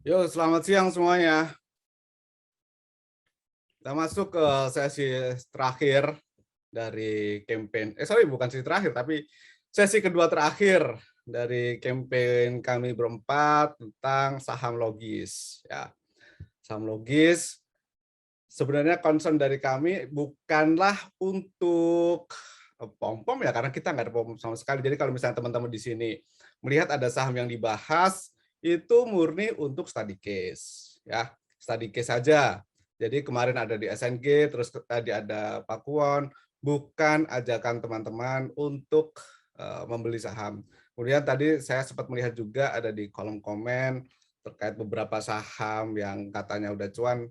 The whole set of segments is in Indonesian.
Yo, selamat siang semuanya. Kita masuk ke sesi terakhir dari campaign. Bukan sesi terakhir, tapi sesi kedua terakhir dari campaign kami berempat tentang saham logis. Ya, saham logis. Sebenarnya concern dari kami bukanlah untuk pom-pom ya, karena kita nggak ada pom sama sekali. Jadi kalau misalnya teman-teman di sini melihat ada saham yang dibahas, itu murni untuk study case. Ya, study case saja. Jadi kemarin ada di SNG, terus tadi ada Pakuwon, bukan ajakan teman-teman untuk membeli saham. Kemudian tadi saya sempat melihat juga ada di kolom komen terkait beberapa saham yang katanya udah cuan.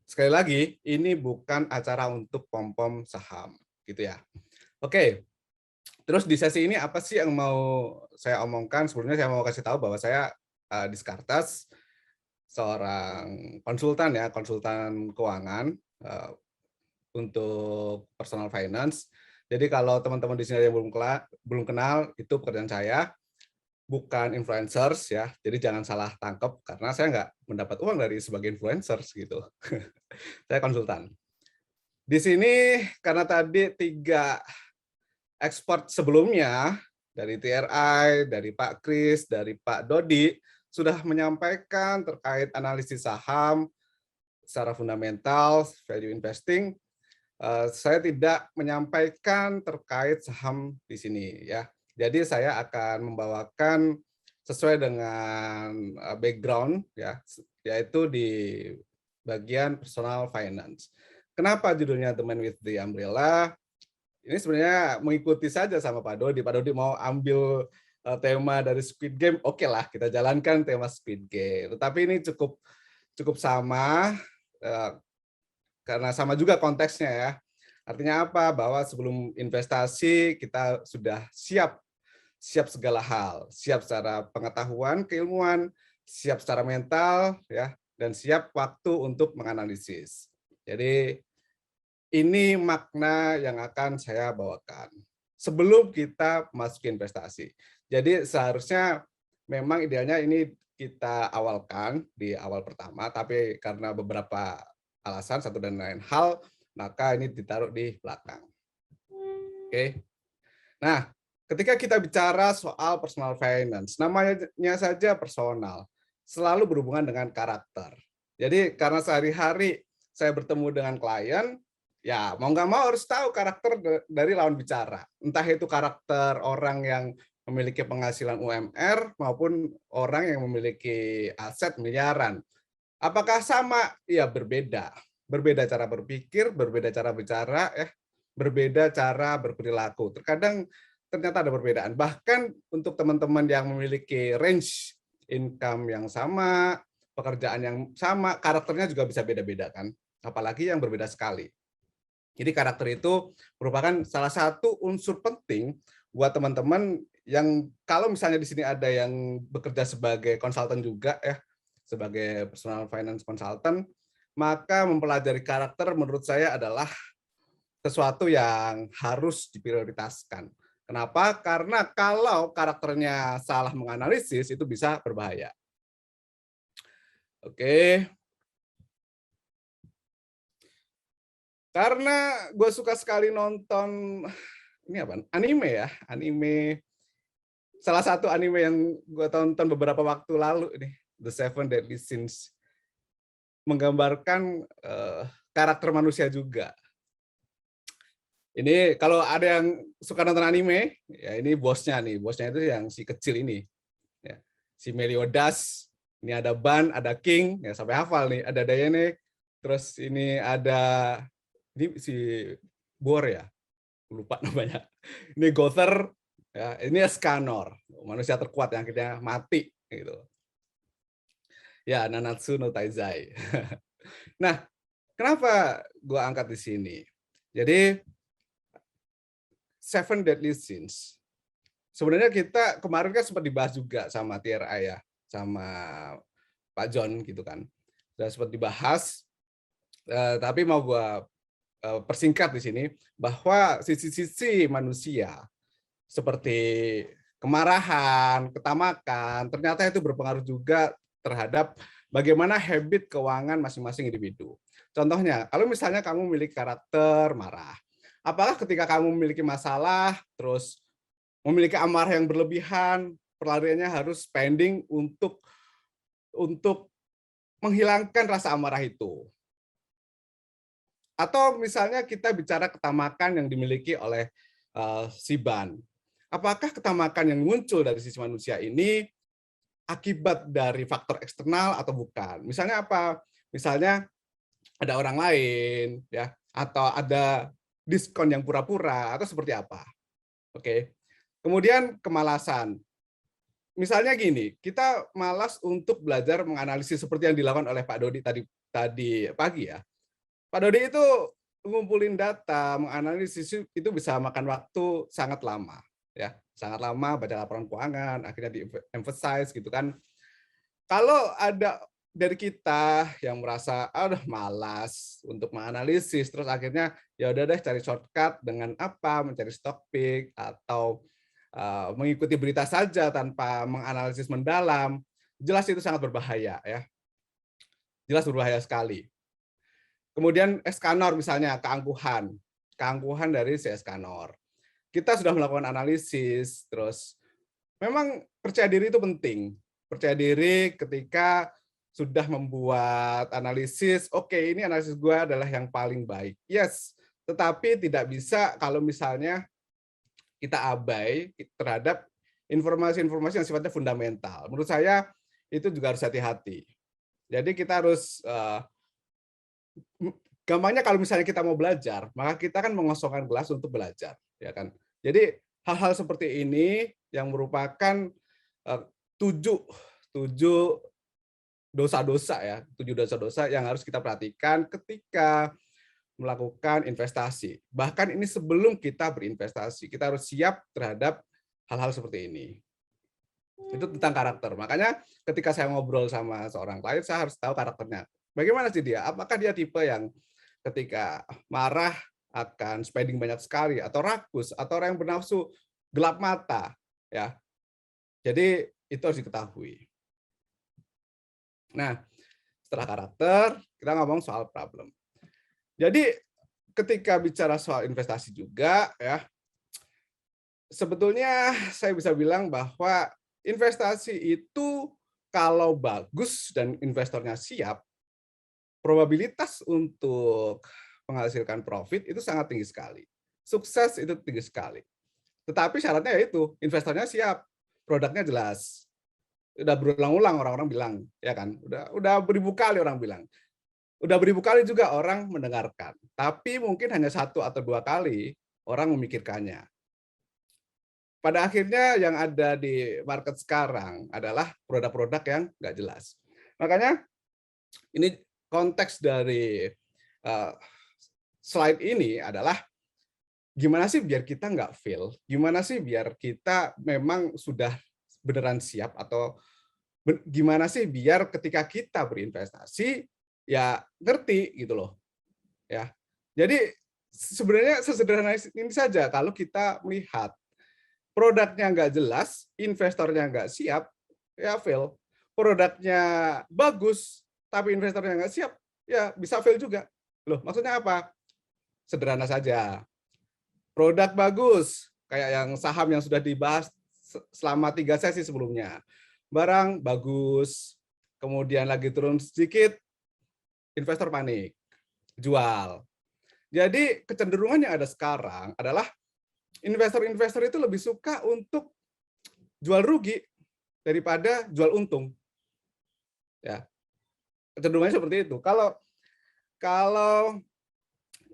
Sekali lagi, ini bukan acara untuk pom-pom saham, gitu ya. Oke, terus di sesi ini apa sih yang mau saya omongkan? Sebelumnya saya mau kasih tahu bahwa saya di Skartas, seorang konsultan ya, konsultan keuangan untuk personal finance. Jadi kalau teman-teman di sini yang belum kenal, itu pekerjaan saya. Bukan influencers ya, jadi jangan salah tangkap karena saya nggak mendapat uang dari sebagai influencers gitu. Saya konsultan. Di sini karena tadi 3 ekspor sebelumnya dari TRI, dari Pak Kris, dari Pak Dodi sudah menyampaikan terkait analisis saham secara fundamental, value investing. Saya tidak menyampaikan terkait saham di sini ya. Jadi saya akan membawakan sesuai dengan background ya, yaitu di bagian personal finance. Kenapa judulnya The Man with the Umbrella? Ini sebenarnya mengikuti saja sama Pak Dodi. Pak Dodi mau ambil tema dari Squid Game, oke lah kita jalankan tema Squid Game. Tetapi ini cukup sama karena sama juga konteksnya ya. Artinya apa? Bahwa sebelum investasi kita sudah siap segala hal, siap secara pengetahuan, keilmuan, siap secara mental ya, dan siap waktu untuk menganalisis. Jadi ini makna yang akan saya bawakan sebelum kita masuk investasi. Jadi seharusnya memang idealnya ini kita awalkan di awal pertama, tapi karena beberapa alasan satu dan lain hal, maka ini ditaruh di belakang. Oke. Nah, ketika kita bicara soal personal finance, namanya saja personal, selalu berhubungan dengan karakter. Jadi karena sehari-hari saya bertemu dengan klien, ya mau nggak mau harus tahu karakter dari lawan bicara. Entah itu karakter orang yang memiliki penghasilan UMR maupun orang yang memiliki aset miliaran. Apakah sama? Ya berbeda. Berbeda cara berpikir, berbeda cara bicara, berbeda cara berperilaku. Terkadang ternyata ada perbedaan. Bahkan untuk teman-teman yang memiliki range income yang sama, pekerjaan yang sama, karakternya juga bisa beda-beda kan. Apalagi yang berbeda sekali. Jadi karakter itu merupakan salah satu unsur penting buat teman-teman yang kalau misalnya di sini ada yang bekerja sebagai konsultan juga ya, sebagai personal finance consultant, maka mempelajari karakter menurut saya adalah sesuatu yang harus diprioritaskan. Kenapa? Karena kalau karakternya salah menganalisis itu bisa berbahaya. Oke. Karena gue suka sekali nonton ini apa? Anime ya, anime. Salah satu anime yang gue tonton beberapa waktu lalu nih, The Seven Deadly Sins, menggambarkan karakter manusia juga. Ini kalau ada yang suka nonton anime, ya ini bosnya nih, bosnya itu yang si kecil ini, ya. Si Meliodas, ini ada Ban, ada King, ya sampai hafal nih, ada Diane, terus ini ada ini si Bor ya, lupa namanya. Ini Gother, ya, ini Scanor, manusia terkuat yang akhirnya mati gitu. Ya, Nanatsu no Taizai. Nah, kenapa gue angkat di sini? Jadi Seven Deadly Sins. Sebenarnya kita kemarin kan sempat dibahas juga sama TRI ya, sama Pak John gitu kan. Sudah sempat dibahas, tapi mau gue persingkat di sini bahwa sisi-sisi manusia seperti kemarahan, ketamakan, ternyata itu berpengaruh juga terhadap bagaimana habit keuangan masing-masing individu. Contohnya, kalau misalnya kamu memiliki karakter marah, apakah ketika kamu memiliki masalah, terus memiliki amarah yang berlebihan, pelariannya harus spending untuk menghilangkan rasa amarah itu? Atau misalnya kita bicara ketamakan yang dimiliki oleh si Ban. Apakah ketamakan yang muncul dari sisi manusia ini akibat dari faktor eksternal atau bukan? Misalnya apa? Misalnya ada orang lain, ya, atau ada diskon yang pura-pura, atau seperti apa? Oke. Kemudian kemalasan. Misalnya gini, kita malas untuk belajar menganalisis seperti yang dilakukan oleh Pak Dodi tadi pagi ya. Pak Dodi itu ngumpulin data, menganalisis itu bisa makan waktu sangat lama, ya, sangat lama baca laporan keuangan, akhirnya di-emphasize gitu kan. Kalau ada dari kita yang merasa, udah malas untuk menganalisis, terus akhirnya ya udah deh cari shortcut dengan apa, mencari stock pick atau mengikuti berita saja tanpa menganalisis mendalam, jelas itu sangat berbahaya ya, jelas berbahaya sekali. Kemudian Escanor misalnya, keangkuhan dari si Escanor. Kita sudah melakukan analisis, terus memang percaya diri itu penting. Percaya diri ketika sudah membuat analisis, oke ini analisis gue adalah yang paling baik. Yes, tetapi tidak bisa kalau misalnya kita abai terhadap informasi-informasi yang sifatnya fundamental. Menurut saya itu juga harus hati-hati. Jadi kita harus gampangnya kalau misalnya kita mau belajar, maka kita kan mengosongkan gelas untuk belajar, ya kan. Jadi hal-hal seperti ini yang merupakan tujuh tujuh dosa-dosa ya, 7 dosa-dosa yang harus kita perhatikan ketika melakukan investasi. Bahkan ini sebelum kita berinvestasi, kita harus siap terhadap hal-hal seperti ini. Itu tentang karakter. Makanya ketika saya ngobrol sama seorang klien, saya harus tahu karakternya. Bagaimana sih dia? Apakah dia tipe yang ketika marah akan spending banyak sekali, atau rakus, atau orang yang bernafsu gelap mata, ya. Jadi itu harus diketahui. Nah, setelah karakter, kita ngomong soal problem. Jadi ketika bicara soal investasi juga, ya, sebetulnya saya bisa bilang bahwa investasi itu kalau bagus dan investornya siap, probabilitas untuk menghasilkan profit itu sangat tinggi sekali. Sukses itu tinggi sekali. Tetapi syaratnya yaitu investornya siap, produknya jelas. Udah berulang-ulang orang-orang bilang, ya kan? Udah beribu kali orang bilang. Udah beribu kali juga orang mendengarkan. Tapi mungkin hanya 1 atau 2 kali orang memikirkannya. Pada akhirnya yang ada di market sekarang adalah produk-produk yang nggak jelas. Makanya ini konteks dari slide ini adalah gimana sih biar kita nggak fail, gimana sih biar kita memang sudah beneran siap, atau gimana sih biar ketika kita berinvestasi ya ngerti gitu loh ya. Jadi sebenarnya sesederhana ini saja, kalau kita melihat produknya nggak jelas, investornya nggak siap, ya fail. Produknya bagus, tapi investornya nggak siap, ya bisa fail juga. Loh, maksudnya apa? Sederhana saja. Produk bagus, kayak yang saham yang sudah dibahas selama 3 sesi sebelumnya. Barang bagus, kemudian lagi turun sedikit, investor panik, jual. Jadi kecenderungan yang ada sekarang adalah investor-investor itu lebih suka untuk jual rugi daripada jual untung. Ya, kecenderungannya seperti itu. Kalau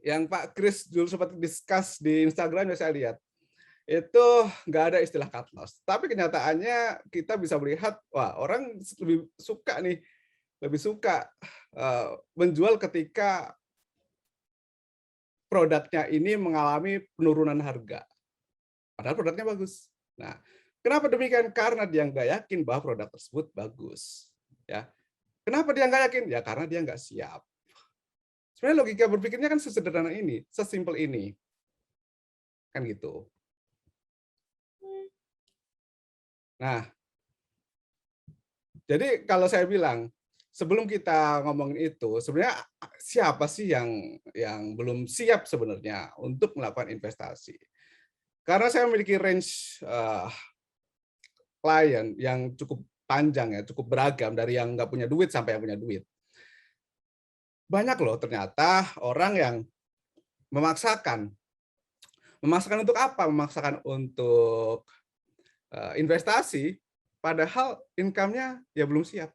yang Pak Kris dulu sempat discuss di Instagram yang saya lihat, itu nggak ada istilah cut loss. Tapi kenyataannya kita bisa melihat, wah orang lebih suka menjual ketika produknya ini mengalami penurunan harga. Padahal produknya bagus. Nah, kenapa demikian? Karena dia nggak yakin bahwa produk tersebut bagus. Ya, kenapa dia nggak yakin? Ya karena dia nggak siap. Sebenarnya logika berpikirnya kan sesederhana ini, sesimpel ini. Kan gitu. Nah, jadi kalau saya bilang, sebelum kita ngomongin itu, sebenarnya siapa sih yang belum siap sebenarnya untuk melakukan investasi? Karena saya memiliki range klien yang cukup panjang ya, cukup beragam dari yang nggak punya duit sampai yang punya duit. Banyak loh ternyata orang yang memaksakan. Memaksakan untuk apa? Memaksakan untuk investasi, padahal income-nya ya belum siap,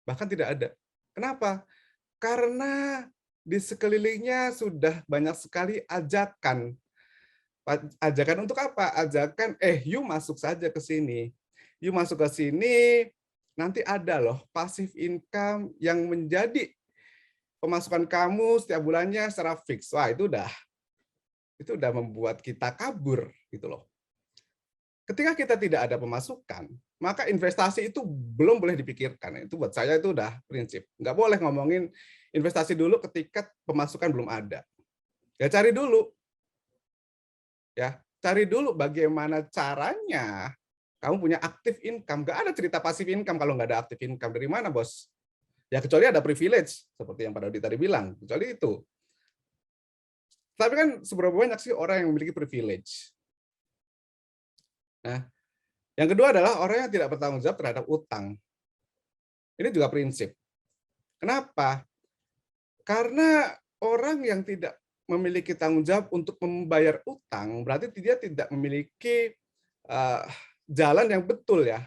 bahkan tidak ada. Kenapa? Karena di sekelilingnya sudah banyak sekali ajakan. Ajakan untuk apa? Ajakan, "You masuk saja ke sini. You masuk ke sini, nanti ada loh passive income yang menjadi pemasukan kamu setiap bulannya secara fix." Wah, itu udah membuat kita kabur gitu loh. Ketika kita tidak ada pemasukan, maka investasi itu belum boleh dipikirkan. Itu buat saya itu udah prinsip. Nggak boleh ngomongin investasi dulu ketika pemasukan belum ada. Ya cari dulu, ya cari dulu bagaimana caranya kamu punya active income. Nggak ada cerita passive income kalau nggak ada active income. Dari mana, bos? Ya kecuali ada privilege, seperti yang Pak Dodi tadi bilang. Kecuali itu. Tapi kan seberapa banyak sih orang yang memiliki privilege? Nah, yang kedua adalah orang yang tidak bertanggung jawab terhadap utang. Ini juga prinsip. Kenapa? Karena orang yang tidak memiliki tanggung jawab untuk membayar utang, berarti dia tidak memiliki eh, jalan yang betul ya.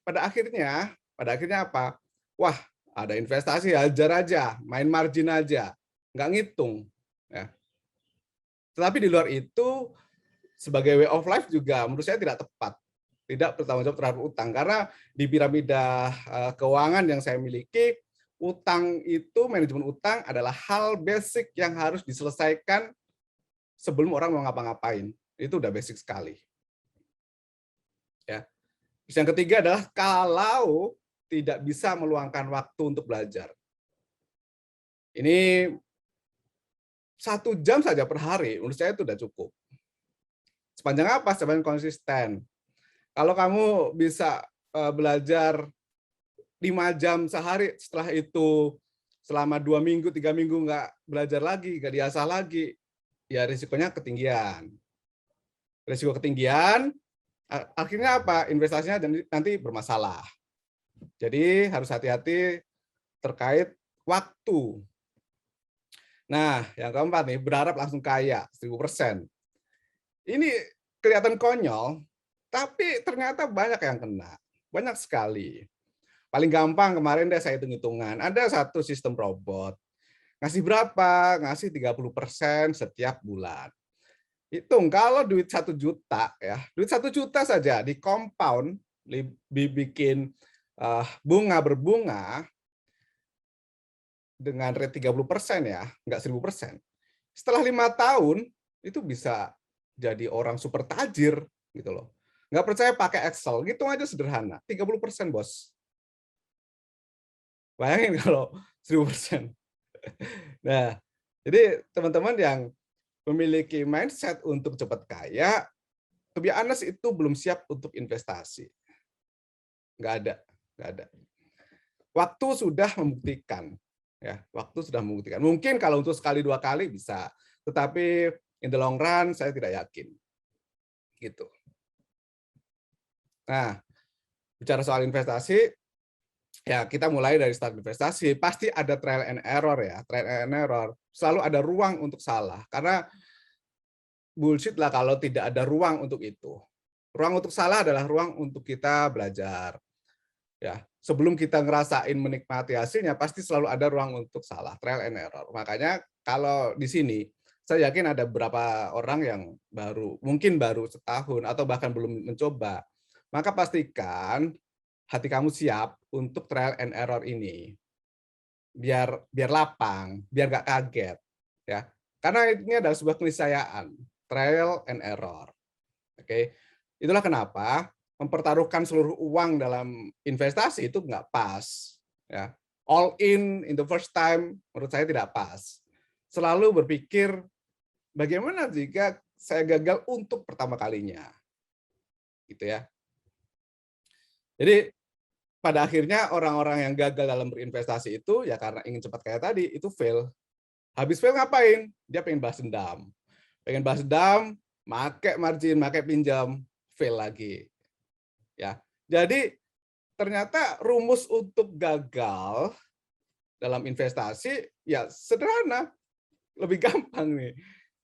Pada akhirnya apa? Wah, ada investasi hajar aja, main margin aja, nggak ngitung. Ya. Tetapi di luar itu, sebagai way of life juga menurut saya tidak tepat. Tidak bertanggung jawab terhadap utang. Karena di piramida keuangan yang saya miliki, utang itu, manajemen utang adalah hal basic yang harus diselesaikan sebelum orang mau ngapa-ngapain. Itu udah basic sekali. Ya. Terus yang ketiga adalah kalau tidak bisa meluangkan waktu untuk belajar. Ini 1 jam saja per hari, menurut saya itu udah cukup. Sepanjang apa? Sepanjang konsisten. Kalau kamu bisa belajar 5 jam sehari, setelah itu selama 2 minggu, 3 minggu nggak belajar lagi, nggak diasah lagi, ya risikonya ketinggian. Risiko ketinggian, akhirnya apa? Investasinya nanti bermasalah. Jadi harus hati-hati terkait waktu. Nah, yang keempat nih, berharap langsung kaya 1000%. Ini kelihatan konyol, tapi ternyata banyak yang kena. Banyak sekali. Paling gampang kemarin deh saya hitung-hitungan. Ada satu sistem robot. Ngasih berapa? Ngasih 30% setiap bulan. Hitung kalau duit 1 juta ya, duit 1 juta saja di compound, dibikin bunga berbunga dengan rate 30% ya, nggak 1000%. Setelah 5 tahun itu bisa jadi orang super tajir gitu loh. Nggak percaya pakai Excel, hitung aja sederhana, 30% bos. Bayangin kalau 1000%. Nah, jadi teman-teman yang memiliki mindset untuk cepat kaya, to be honest itu belum siap untuk investasi. Nggak ada, nggak ada. Waktu sudah membuktikan, ya, waktu sudah membuktikan. Mungkin kalau untuk sekali 2 kali bisa, tetapi in the long run saya tidak yakin. Gitu. Nah, bicara soal investasi, ya kita mulai dari start investasi. Pasti ada trial and error ya, trial and error. Selalu ada ruang untuk salah, karena bullshit lah kalau tidak ada ruang untuk itu. Ruang untuk salah adalah ruang untuk kita belajar. Ya, sebelum kita ngerasain menikmati hasilnya, pasti selalu ada ruang untuk salah, trial and error. Makanya kalau di sini, saya yakin ada beberapa orang yang mungkin baru setahun atau bahkan belum mencoba. Maka pastikan hati kamu siap untuk trial and error ini. Biar lapang, biar nggak kaget. Ya, karena ini adalah sebuah keniscayaan, trial and error. Oke, itulah kenapa mempertaruhkan seluruh uang dalam investasi itu nggak pas. Ya, all in the first time menurut saya tidak pas. Selalu berpikir bagaimana jika saya gagal untuk pertama kalinya, gitu ya. Jadi pada akhirnya orang-orang yang gagal dalam berinvestasi itu ya karena ingin cepat kayak tadi, itu fail. Habis fail ngapain? Dia pengen balas dendam. Pengen balas dendam, make margin, make pinjam, fail lagi. Ya. Jadi ternyata rumus untuk gagal dalam investasi ya sederhana, lebih gampang nih.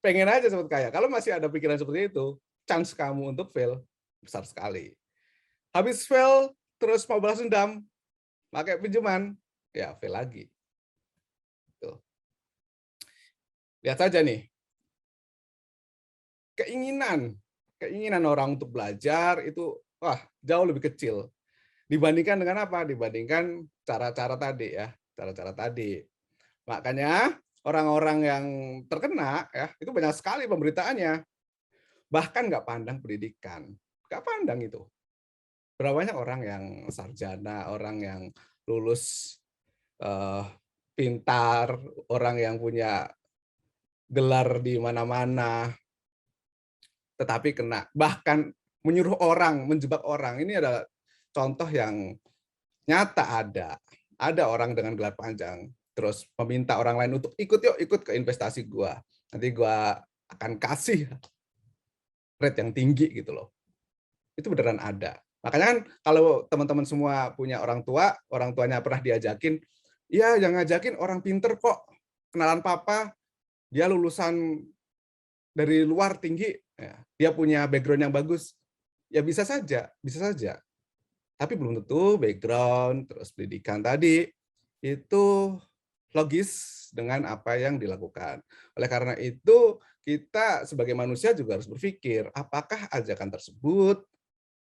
Pengen aja cepet kaya. Kalau masih ada pikiran seperti itu, chance kamu untuk fail besar sekali. Habis fail, terus mau balas dendam, pakai pinjaman, ya fail lagi. Tuh. Lihat saja nih, keinginan orang untuk belajar itu wah jauh lebih kecil dibandingkan dengan apa? Dibandingkan cara-cara tadi ya, cara-cara tadi. Makanya orang-orang yang terkena ya itu banyak sekali pemberitaannya. Bahkan nggak pandang pendidikan, nggak pandang itu. Berapa banyak orang yang sarjana, orang yang lulus eh, pintar, orang yang punya gelar di mana-mana, tetapi kena. Bahkan menyuruh orang, menjebak orang. Ini adalah contoh yang nyata ada. Ada orang dengan gelar panjang, terus meminta orang lain untuk ikut yuk, ikut ke investasi gua. Nanti gua akan kasih rate yang tinggi gitu loh. Itu beneran ada. Makanya kan kalau teman-teman semua punya orang tuanya pernah diajakin, iya yang ngajakin orang pinter kok, kenalan papa, dia lulusan dari luar tinggi, ya, dia punya background yang bagus, ya bisa saja, bisa saja. Tapi belum tentu background, terus pendidikan tadi, itu logis dengan apa yang dilakukan. Oleh karena itu, kita sebagai manusia juga harus berpikir, apakah ajakan tersebut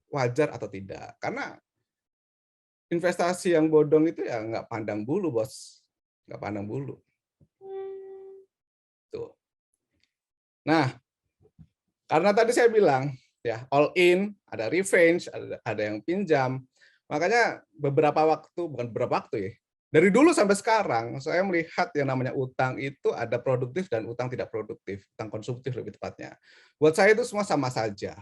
wajar atau tidak. Karena investasi yang bodong itu ya nggak pandang bulu, bos. Nggak pandang bulu. Tuh. Nah, karena tadi saya bilang, ya all in, ada revenge, ada yang pinjam. Makanya beberapa waktu, bukan beberapa waktu ya, dari dulu sampai sekarang, saya melihat yang namanya utang itu ada produktif dan utang tidak produktif, utang konsumtif lebih tepatnya. Buat saya itu semua sama saja.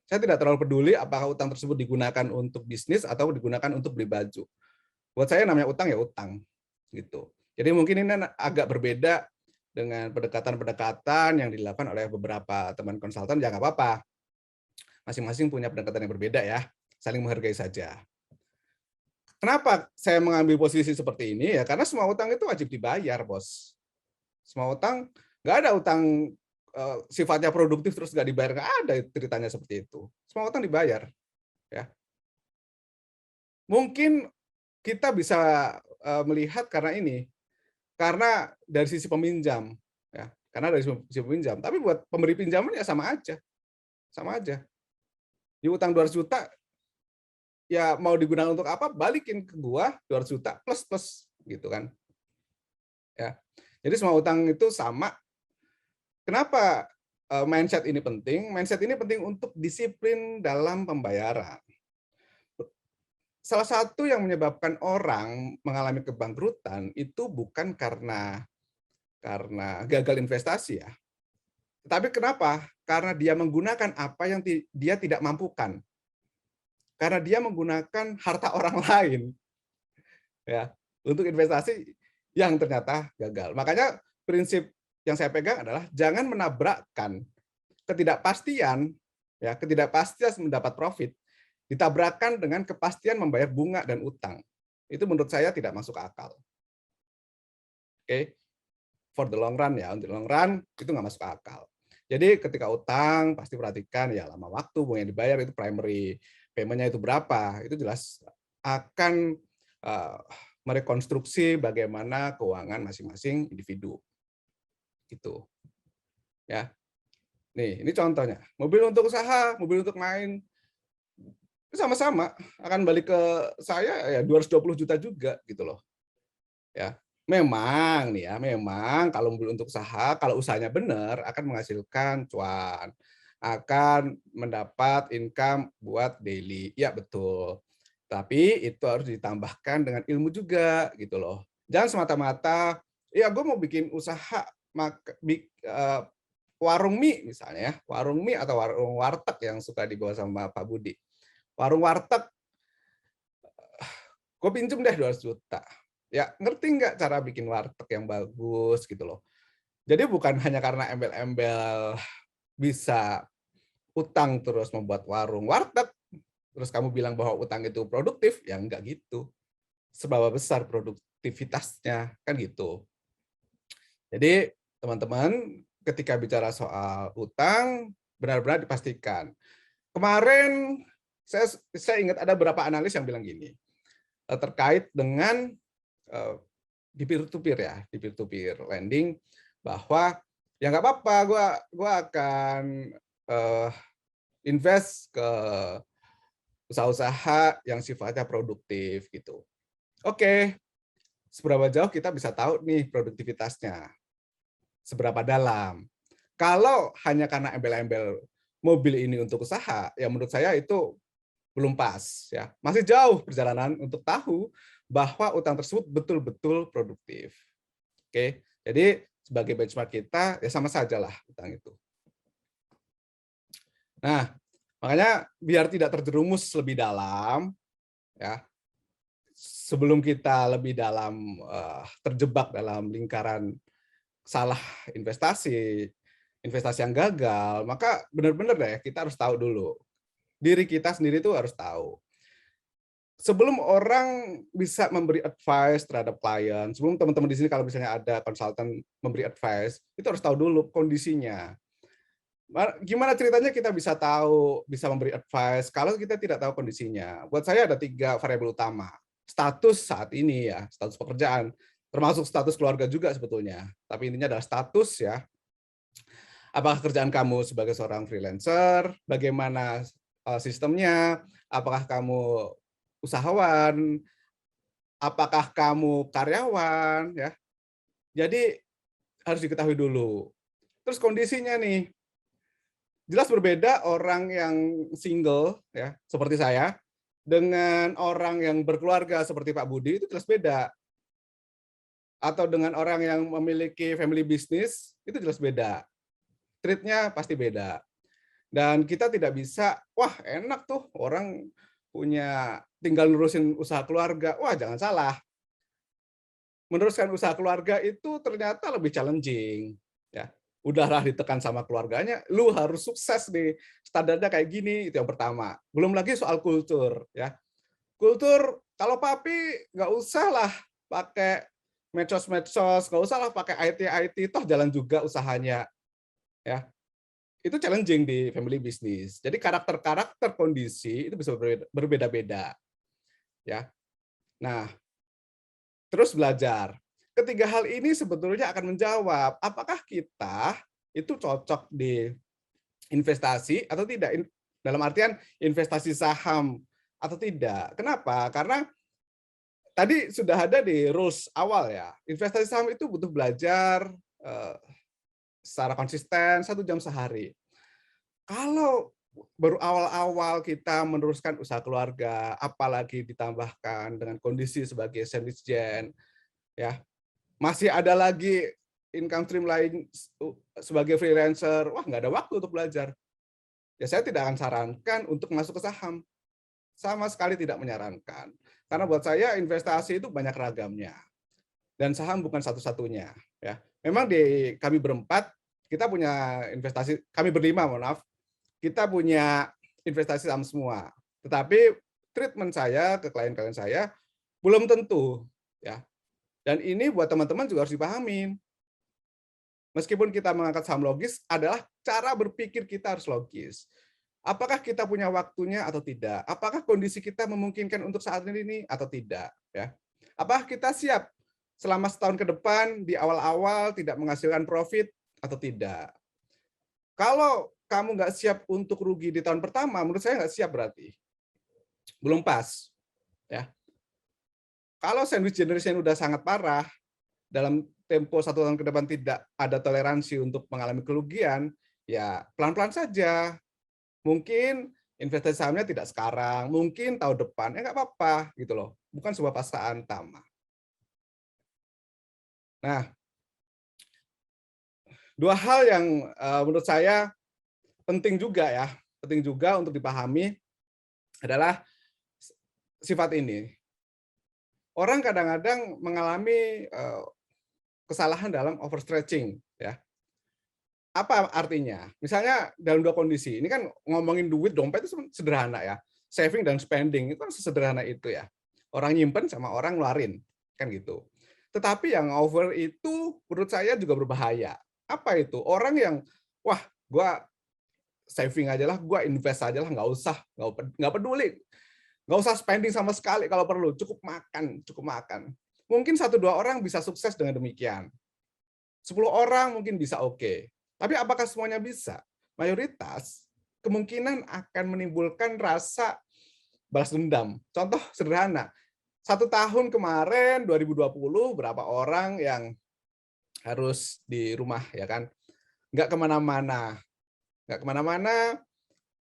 Saya tidak terlalu peduli apakah utang tersebut digunakan untuk bisnis atau digunakan untuk beli baju. Buat saya namanya utang ya utang, gitu. Jadi mungkin ini agak berbeda dengan pendekatan-pendekatan yang dilakukan oleh beberapa teman konsultan, ya nggak apa-apa. Masing-masing punya pendekatan yang berbeda ya, saling menghargai saja. Kenapa saya mengambil posisi seperti ini? Ya karena semua utang itu wajib dibayar, bos. Semua utang, nggak ada utang sifatnya produktif terus nggak dibayar, nggak ada ceritanya seperti itu. Semua utang dibayar. Ya. Mungkin kita bisa melihat karena dari sisi peminjam, ya, karena dari sisi peminjam. Tapi buat pemberi pinjaman ya sama aja, sama aja. Di utang 200 juta, ya mau digunakan untuk apa? Balikin ke gua 200 juta plus plus gitu kan. Ya. Jadi semua utang itu sama. Kenapa mindset ini penting? Mindset ini penting untuk disiplin dalam pembayaran. Salah satu yang menyebabkan orang mengalami kebangkrutan itu bukan karena gagal investasi ya. Tapi kenapa? Karena dia menggunakan apa yang dia tidak mampukan. Karena dia menggunakan harta orang lain ya untuk investasi yang ternyata gagal. Makanya prinsip yang saya pegang adalah jangan menabrakkan ketidakpastian ya, ketidakpastian mendapat profit ditabrakkan dengan kepastian membayar bunga dan utang. Itu menurut saya tidak masuk akal. Oke. For the long run ya, untuk long run itu nggak masuk akal. Jadi ketika utang pasti perhatikan ya lama waktu bunga yang dibayar itu primary payment-nya itu berapa, itu jelas akan merekonstruksi bagaimana keuangan masing-masing individu. Gitu. Ya. Nih, ini contohnya. Mobil untuk usaha, mobil untuk main sama-sama akan balik ke saya ya 220 juta juga gitu loh. Ya. Memang nih ya, memang kalau mobil untuk usaha, kalau usahanya benar akan menghasilkan cuan, akan mendapat income buat daily. Ya betul. Tapi itu harus ditambahkan dengan ilmu juga gitu loh. Jangan semata-mata, ya gue mau bikin usaha warung mie misalnya ya, warung mie atau warung warteg yang suka dibawa sama Pak Budi. Warung warteg gue pinjem deh 200 juta. Ya, ngerti nggak cara bikin warteg yang bagus gitu loh. Jadi bukan hanya karena embel-embel bisa utang terus membuat warung warteg, terus kamu bilang bahwa utang itu produktif, ya enggak gitu. Seberapa besar produktivitasnya, kan gitu. Jadi teman-teman ketika bicara soal utang, benar-benar dipastikan. Kemarin saya ingat ada beberapa analis yang bilang gini, terkait dengan di peer-to-peer ya, di peer-to-peer lending, bahwa ya nggak apa-apa, gua akan invest ke usaha-usaha yang sifatnya produktif gitu. Oke, seberapa jauh kita bisa tahu nih produktivitasnya, seberapa dalam. Kalau hanya karena embel-embel mobil ini untuk usaha, ya menurut saya itu belum pas ya. Masih jauh perjalanan untuk tahu bahwa utang tersebut betul-betul produktif. Oke. Jadi sebagai benchmark kita ya sama sajalah utang itu. Nah, makanya biar tidak terjerumus lebih dalam ya, sebelum kita lebih dalam terjebak dalam lingkaran salah investasi, investasi yang gagal, maka benar-benar deh kita harus tahu dulu. Diri kita sendiri tuh harus tahu. Sebelum orang bisa memberi advice terhadap klien, sebelum teman-teman di sini kalau misalnya ada konsultan memberi advice, itu harus tahu dulu kondisinya. Gimana ceritanya kita bisa tahu, bisa memberi advice kalau kita tidak tahu kondisinya? Buat saya ada 3 variabel utama. Status saat ini ya, status pekerjaan, termasuk status keluarga juga sebetulnya. Tapi intinya adalah status ya. Apakah kerjaan kamu sebagai seorang freelancer? Bagaimana sistemnya? Apakah kamu usahawan? Apakah kamu karyawan? Ya, jadi harus diketahui dulu. Terus kondisinya nih, jelas berbeda orang yang single ya seperti saya dengan orang yang berkeluarga seperti Pak Budi itu jelas beda. Atau dengan orang yang memiliki family business itu jelas beda. Treatnya pasti beda. Dan kita tidak bisa, wah enak tuh orang punya tinggal nurusin usaha keluarga. Wah jangan salah, meneruskan usaha keluarga itu ternyata lebih challenging. Ya, udahlah ditekan sama keluarganya, lu harus sukses nih, standarnya kayak gini, itu yang pertama. Belum lagi soal kultur. Ya, kultur kalau papi nggak usah lah pakai medsos-medsos, nggak usah lah pakai IT, toh jalan juga usahanya. Ya, itu challenging di family business. Jadi karakter-karakter kondisi itu bisa berbeda-beda. Ya. Nah, terus belajar. Ketiga hal ini sebetulnya akan menjawab apakah kita itu cocok di investasi atau tidak. Dalam artian investasi saham atau tidak. Kenapa? Karena tadi sudah ada di rules awal ya. Investasi saham itu butuh belajar secara konsisten 1 jam sehari. Kalau baru awal-awal kita meneruskan usaha keluarga, apalagi ditambahkan dengan kondisi sebagai sandwich gen, ya masih ada lagi income stream lain sebagai freelancer, wah nggak ada waktu untuk belajar. Ya saya tidak akan sarankan untuk masuk ke saham, sama sekali tidak menyarankan. Karena buat saya investasi itu banyak ragamnya, dan saham bukan satu-satunya. Ya, memang di kami berempat kita punya investasi, kami berlima mohon maaf, kita punya investasi saham semua. Tetapi treatment saya ke klien-klien saya belum tentu ya. Dan ini buat teman-teman juga harus dipahamin. Meskipun kita mengangkat saham logis adalah cara berpikir kita harus logis. Apakah kita punya waktunya atau tidak? Apakah kondisi kita memungkinkan untuk saat ini atau tidak? Ya. Apakah kita siap selama setahun ke depan di awal-awal tidak menghasilkan profit atau tidak? Kalau kamu nggak siap untuk rugi di tahun pertama, menurut saya nggak siap berarti. Belum pas. Ya. Kalau sandwich generation udah sangat parah, dalam tempo 1 tahun ke depan tidak ada toleransi untuk mengalami kerugian, ya pelan-pelan saja. Mungkin investasi sahamnya tidak sekarang, mungkin tahun depan, ya nggak apa-apa gitu loh. Bukan sebuah paksaan tamak. Nah, 2 hal yang menurut saya penting juga ya, penting juga untuk dipahami adalah sifat ini. orang kadang-kadang mengalami kesalahan dalam overstretching, ya. Apa artinya? Misalnya dalam dua kondisi, ini kan ngomongin duit, dompet itu sederhana ya. Saving dan spending itu kan sesederhana itu ya. Orang nyimpen sama orang ngeluarin, kan gitu. Tetapi yang over itu menurut saya juga berbahaya. Apa itu? Orang yang, wah, gua saving aja lah, gua invest aja lah, nggak peduli, nggak usah spending sama sekali kalau perlu, cukup makan, cukup makan. Mungkin 1-2 orang bisa sukses dengan demikian. 10 orang mungkin bisa oke. Tapi apakah semuanya bisa? Mayoritas kemungkinan akan menimbulkan rasa balas dendam. Contoh sederhana, 1 tahun kemarin 2020 berapa orang yang harus di rumah ya kan, nggak kemana-mana,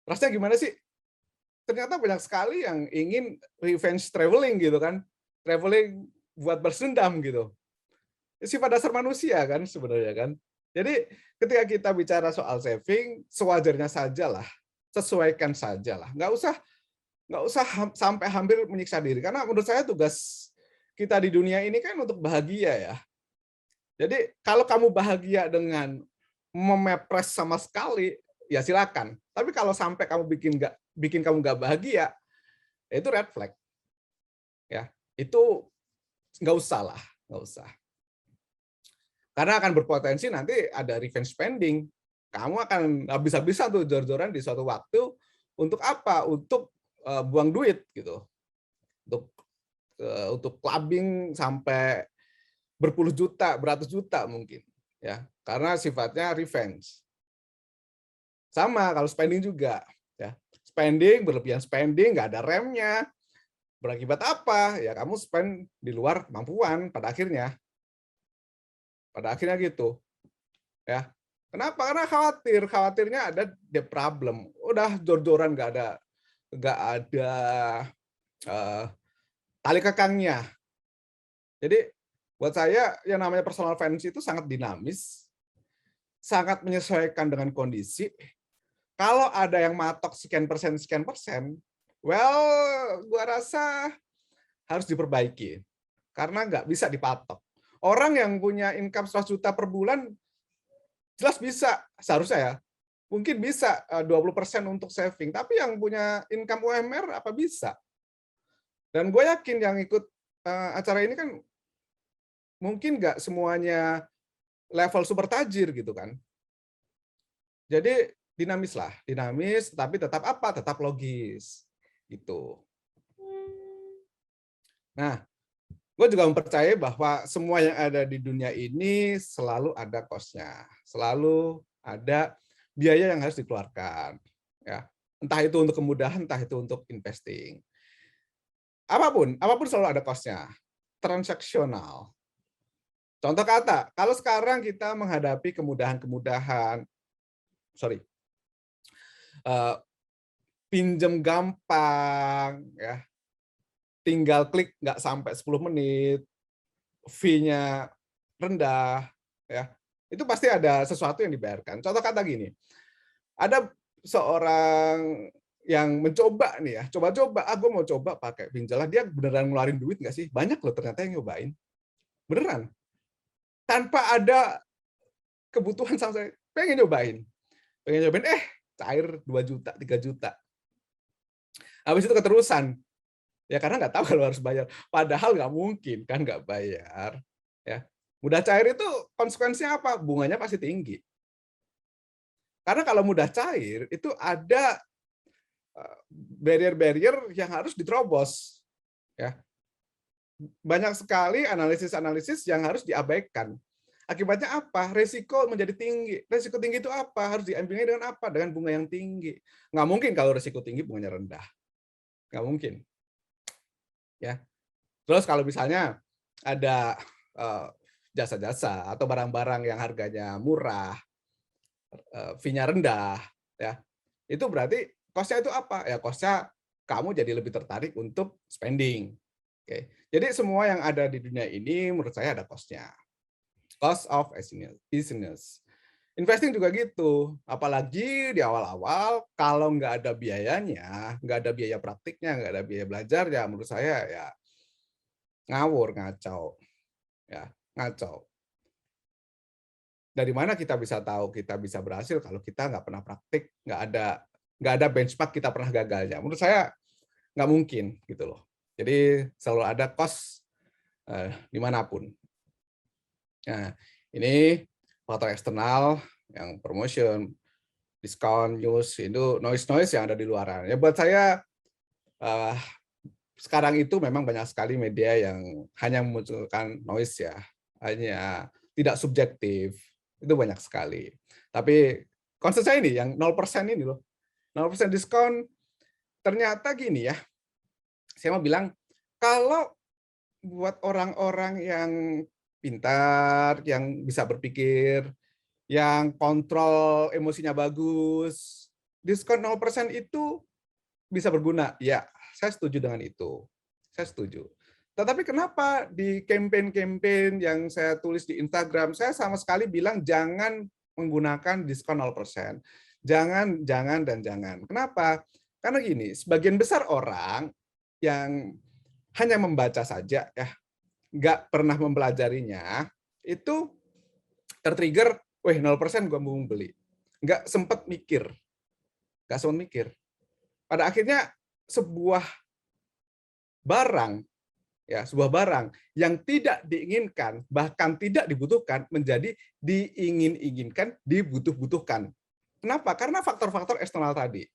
rasanya gimana sih? Ternyata banyak sekali yang ingin revenge traveling gitu kan, traveling buat balas dendam gitu. Sifat dasar manusia kan sebenarnya kan. Jadi ketika kita bicara soal saving, sewajarnya sajalah, sesuaikan sajalah. Nggak usah sampai hampir menyiksa diri. Karena menurut saya tugas kita di dunia ini kan untuk bahagia ya. Jadi kalau kamu bahagia dengan memepres sama sekali, ya silakan. Tapi kalau sampai kamu bikin kamu nggak bahagia, ya itu red flag. Ya, itu nggak usah lah, nggak usah. Karena akan berpotensi nanti ada revenge spending. Kamu akan habis-habisan tuh jor-joran di suatu waktu untuk apa? Untuk buang duit gitu. Untuk clubbing sampai berpuluh juta, beratus juta mungkin, ya. Karena sifatnya revenge. Sama kalau spending juga, ya. Spending, berlebihan spending, nggak ada remnya. Berakibat apa? Ya kamu spend di luar kemampuan pada akhirnya. Pada akhirnya gitu. Ya. Kenapa? Karena khawatirnya ada debt problem. Udah jor-joran nggak ada tali kekangnya. Jadi buat saya yang namanya personal finance itu sangat dinamis, sangat menyesuaikan dengan kondisi. Kalau ada yang matok sekian persen, well, gua rasa harus diperbaiki karena nggak bisa dipatok. Orang yang punya income 100 juta per bulan jelas bisa, seharusnya ya. Mungkin bisa 20% untuk saving, tapi yang punya income UMR apa bisa? Dan gue yakin yang ikut acara ini kan mungkin nggak semuanya level super tajir gitu kan. Jadi dinamis, tapi tetap apa? Tetap logis gitu. Nah, gue juga mempercayai bahwa semua yang ada di dunia ini selalu ada cost-nya, selalu ada biaya yang harus dikeluarkan. Ya, entah itu untuk kemudahan, entah itu untuk investing. Apapun selalu ada cost-nya. Transaksional. Contoh kata, kalau sekarang kita menghadapi kemudahan-kemudahan, pinjam gampang, ya, tinggal klik nggak sampai 10 menit, fee-nya rendah, ya, itu pasti ada sesuatu yang dibayarkan. Contoh kata gini, ada seorang yang mencoba nih ya, coba-coba, gue mau coba pakai Pinjalah, dia beneran ngeluarin duit nggak sih? Banyak loh ternyata yang nyobain, beneran. Tanpa ada kebutuhan sama saya, pengen nyobain, cair 2 juta, 3 juta. Habis itu keterusan, ya karena nggak tahu kalau harus bayar. Padahal nggak mungkin kan nggak bayar. Ya, mudah cair itu konsekuensinya apa? Bunganya pasti tinggi. Karena kalau mudah cair itu ada barrier-barrier yang harus diterobos. Ya, banyak sekali analisis-analisis yang harus diabaikan. Akibatnya apa? Resiko menjadi tinggi. Resiko tinggi itu apa? Harus diambilnya dengan apa? Dengan bunga yang tinggi. Nggak mungkin kalau resiko tinggi bunganya rendah. Nggak mungkin. Ya. Terus kalau misalnya ada jasa-jasa atau barang-barang yang harganya murah, fee-nya rendah, ya, itu berarti cost-nya itu apa? Ya cost-nya kamu jadi lebih tertarik untuk spending. Oke. Jadi semua yang ada di dunia ini menurut saya ada cost-nya. Cost of business. Investing juga gitu. Apalagi di awal-awal, kalau nggak ada biayanya, nggak ada biaya praktiknya, nggak ada biaya belajar, ya menurut saya ya ngawur, ngacau, ya, ngacau. Dari mana kita bisa tahu kita bisa berhasil kalau kita nggak pernah praktik, nggak ada benchmark kita pernah gagalnya. Menurut saya nggak mungkin gitu loh. Jadi selalu ada cost dimanapun. Nah, ini faktor eksternal yang promotion, diskon, news, itu noise yang ada di luaran. Ya buat saya eh, sekarang itu memang banyak sekali media yang hanya memunculkan noise ya, hanya tidak subjektif. Itu banyak sekali. Tapi konsep saya ini yang 0% ini loh. 0% diskon ternyata gini ya. Saya mau bilang kalau buat orang-orang yang pintar, yang bisa berpikir, yang kontrol emosinya bagus, diskon 0% itu bisa berguna. Ya, saya setuju dengan itu. Saya setuju. Tetapi kenapa di campaign-campaign yang saya tulis di Instagram, saya sama sekali bilang jangan menggunakan diskon 0%. Jangan, jangan, dan jangan. Kenapa? Karena gini, sebagian besar orang yang hanya membaca saja, ya, nggak pernah mempelajarinya, itu tertrigger, weh 0% gue mau beli. Nggak sempat mikir. Nggak sempat mikir. Pada akhirnya sebuah barang, ya sebuah barang yang tidak diinginkan, bahkan tidak dibutuhkan, menjadi diingin-inginkan, dibutuh-butuhkan. Kenapa? Karena faktor-faktor eksternal tadi.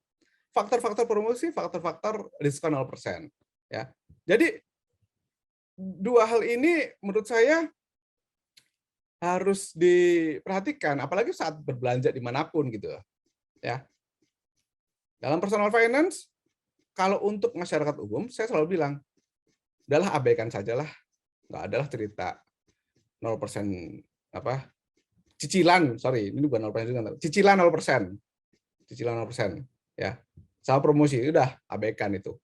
Faktor-faktor promosi, faktor-faktor diskon 0%. Ya. Jadi dua hal ini menurut saya harus diperhatikan, apalagi saat berbelanja dimanapun gitu. Ya. Dalam personal finance, kalau untuk masyarakat umum, saya selalu bilang, udahlah abaikan sajalah, nggak adalah cerita 0% apa cicilan, sorry, ini bukan 0%, cicilan 0%, cicilan 0%, ya, sama promosi, udah abaikan itu.